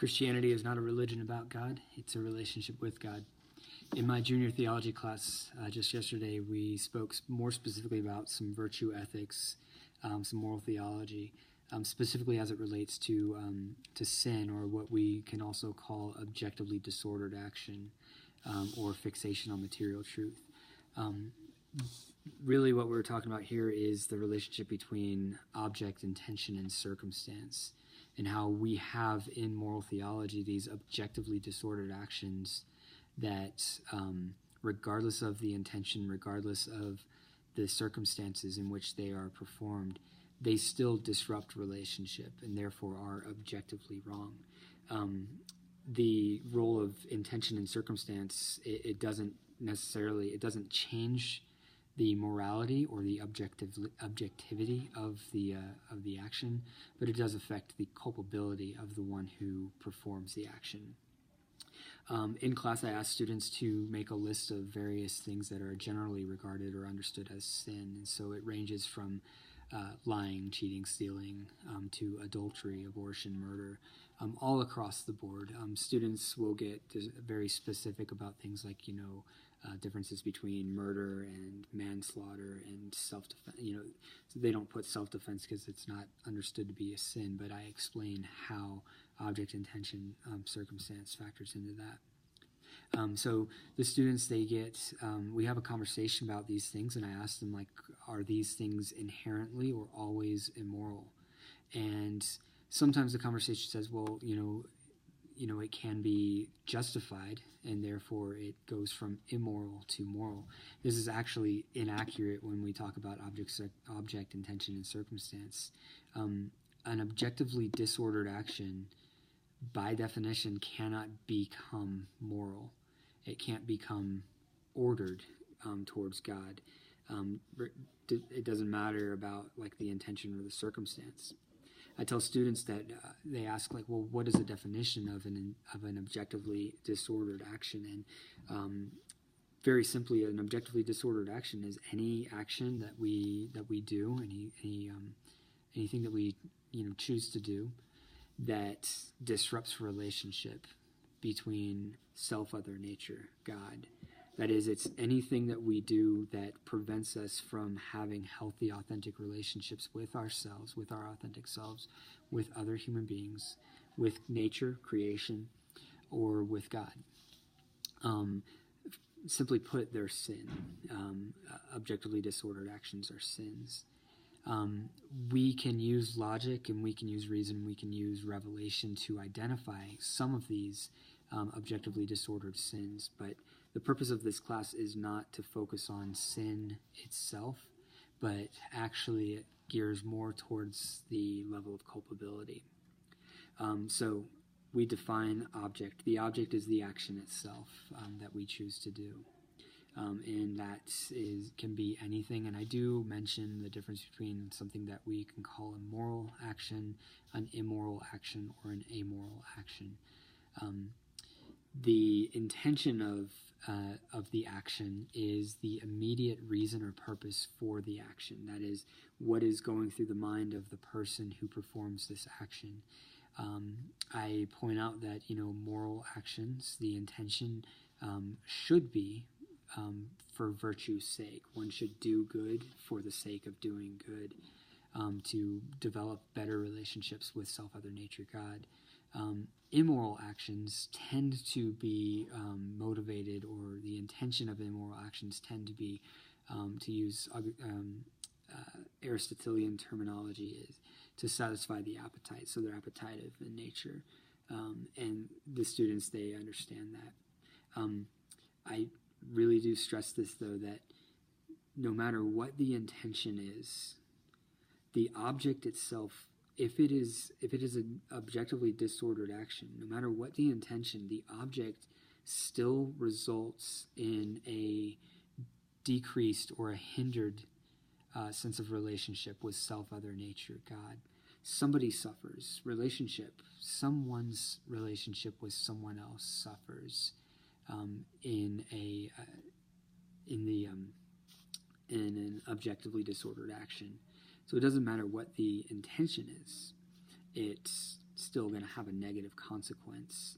Christianity is not a religion about God, it's a relationship with God. In my junior theology class just yesterday, we spoke more specifically about some virtue ethics, some moral theology, specifically as it relates to sin, or what we can also call objectively disordered action, or fixation on material truth. Really what we're talking about here is the relationship between object, intention, and circumstance, and how we have in moral theology these objectively disordered actions that, regardless of the intention, regardless of the circumstances in which they are performed, they still disrupt relationship and therefore are objectively wrong. The role of intention and circumstance, it doesn't change the morality or the objectivity of the action, but it does affect the culpability of the one who performs the action. In class, I asked students to make a list of various things that are generally regarded or understood as sin, and so it ranges from lying, cheating, stealing, to adultery, abortion, murder, all across the board. Students will get very specific about things like, differences between murder and manslaughter and self-defense. So they don't put self-defense because it's not understood to be a sin, but I explain how object, intention, circumstance factors into that. So the students, we have a conversation about these things, and I ask them, are these things inherently or always immoral? And sometimes the conversation says, well, it can be justified, and therefore it goes from immoral to moral. This is actually inaccurate when we talk about object, intention, and circumstance. An objectively disordered action, by definition, cannot become moral. It can't become ordered towards God. It doesn't matter about the intention or the circumstance. I tell students that they ask, well, what is the definition of an objectively disordered action? And very simply, an objectively disordered action is any action that we do, anything that we choose to do that disrupts relationship between self, other, nature, God. That is, it's anything that we do that prevents us from having healthy, authentic relationships with ourselves, with our authentic selves, with other human beings, with nature, creation, or with God. Simply put, they're sin. Objectively disordered actions are sins. We can use logic, and we can use reason, we can use revelation to identify some of these objectively disordered sins, but the purpose of this class is not to focus on sin itself, but actually it gears more towards the level of culpability. So we define object. The object is the action itself that we choose to do. And that can be anything. And I do mention the difference between something that we can call a moral action, an immoral action, or an amoral action. The intention of the action is the immediate reason or purpose for the action. That is, what is going through the mind of the person who performs this action. I point out that, moral actions, the intention should be for virtue's sake. One should do good for the sake of doing good, to develop better relationships with self, other, nature, God. Immoral actions tend to be motivated, or the intention of immoral actions tend to be, to use Aristotelian terminology, is to satisfy the appetite. So they're appetitive in nature. And the students, they understand that. I really do stress this, though, that no matter what the intention is, the object itself, if it is an objectively disordered action, no matter what the intention, the object still results in a decreased or a hindered sense of relationship with self, other, nature, God. Somebody suffers. Someone's relationship with someone else suffers in an objectively disordered action. So it doesn't matter what the intention is. It still going to have a negative consequence.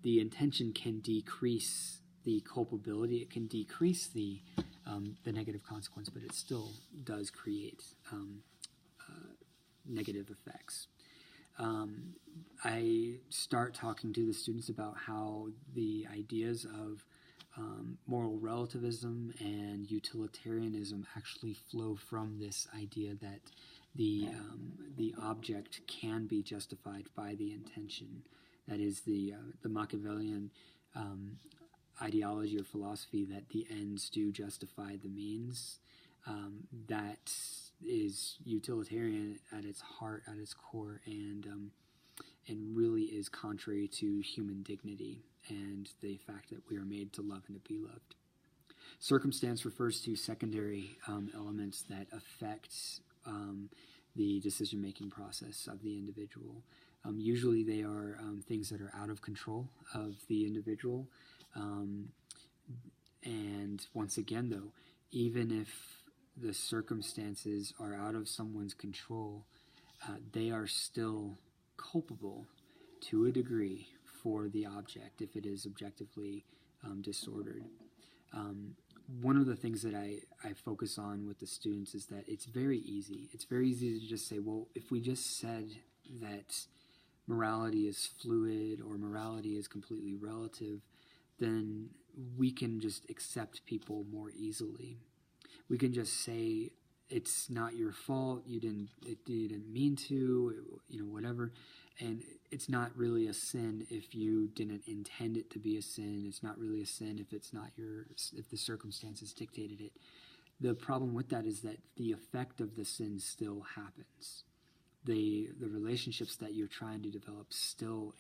The intention can decrease the culpability. It can decrease the negative consequence, but it still does create negative effects. I start talking to the students about how the ideas of moral relativism and utilitarianism actually flow from this idea that the object can be justified by the intention. That is the Machiavellian ideology or philosophy that the ends do justify the means. That is utilitarian at its heart, at its core, and really is contrary to human dignity and the fact that we are made to love and to be loved. Circumstance refers to secondary elements that affect the decision-making process of the individual. Usually they are things that are out of control of the individual. And once again, though, even if the circumstances are out of someone's control, they are still culpable to a degree for the object if it is objectively disordered. One of the things that I focus on with the students is that it's very easy. It's very easy to just say, well, if we just said that morality is fluid or morality is completely relative, then we can just accept people more easily. We can just say, it's not your fault, you didn't mean to, whatever. And it's not really a sin if you didn't intend it to be a sin. It's not really a sin if if the circumstances dictated it. The problem with that is that the effect of the sin still happens. The relationships that you're trying to develop still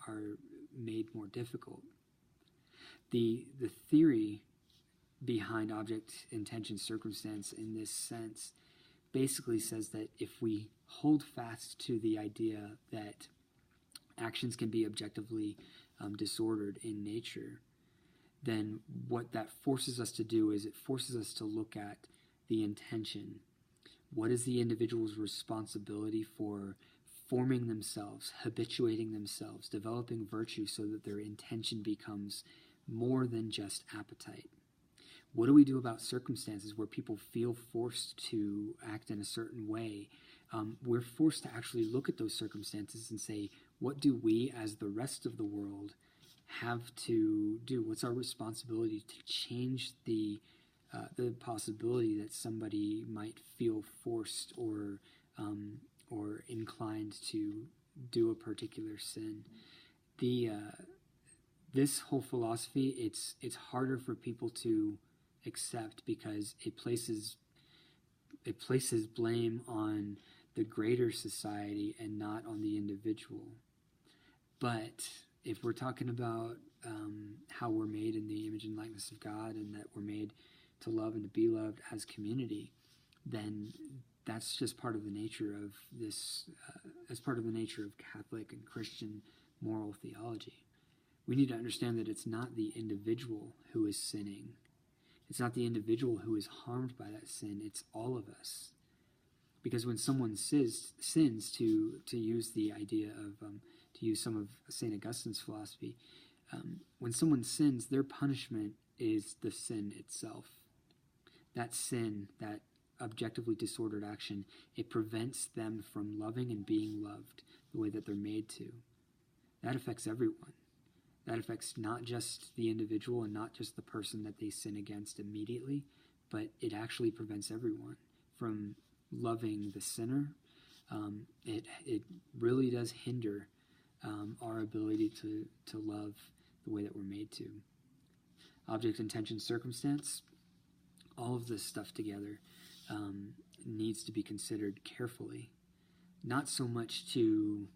are made more difficult. The theory behind object, intention, circumstance in this sense basically says that if we hold fast to the idea that actions can be objectively disordered in nature, then what that forces us to do is it forces us to look at the intention. What is the individual's responsibility for forming themselves, habituating themselves, developing virtue so that their intention becomes more than just appetite? What do we do about circumstances where people feel forced to act in a certain way? We're forced to actually look at those circumstances and say, what do we as the rest of the world have to do? What's our responsibility to change the possibility that somebody might feel forced or inclined to do a particular sin? This whole philosophy, it's harder for people to accept because it places blame on the greater society and not on the individual. But if we're talking about how we're made in the image and likeness of God and that we're made to love and to be loved as community, then that's just part of the nature of this. As part of the nature of Catholic and Christian moral theology. We need to understand that it's not the individual who is sinning. It's not the individual who is harmed by that sin. It's all of us. Because when someone sins, to use the idea of, to use some of St. Augustine's philosophy, when someone sins, their punishment is the sin itself. That sin, that objectively disordered action, it prevents them from loving and being loved the way that they're made to. That affects everyone. That affects not just the individual and not just the person that they sin against immediately, but it actually prevents everyone from loving the sinner. It really does hinder our ability to love the way that we're made to. Object, intention, circumstance, all of this stuff together needs to be considered carefully. Not so much to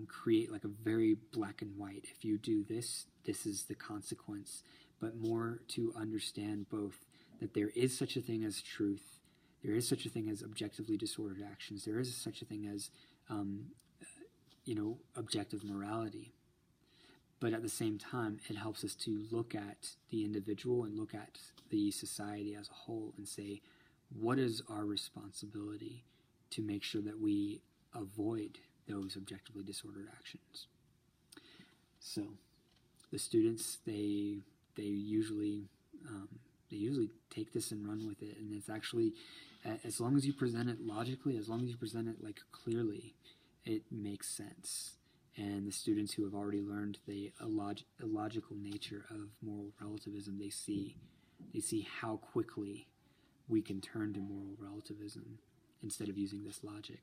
create like a very black and white, if you do this, this is the consequence, but more to understand both that there is such a thing as truth, there is such a thing as objectively disordered actions, there is such a thing as objective morality. But at the same time, it helps us to look at the individual and look at the society as a whole and say, what is our responsibility to make sure that we avoid those objectively disordered actions. So the students, they usually take this and run with it, and it's actually, as long as you present it logically, as long as you present it like clearly, it makes sense. And the students who have already learned the illogical nature of moral relativism, they see how quickly we can turn to moral relativism instead of using this logic.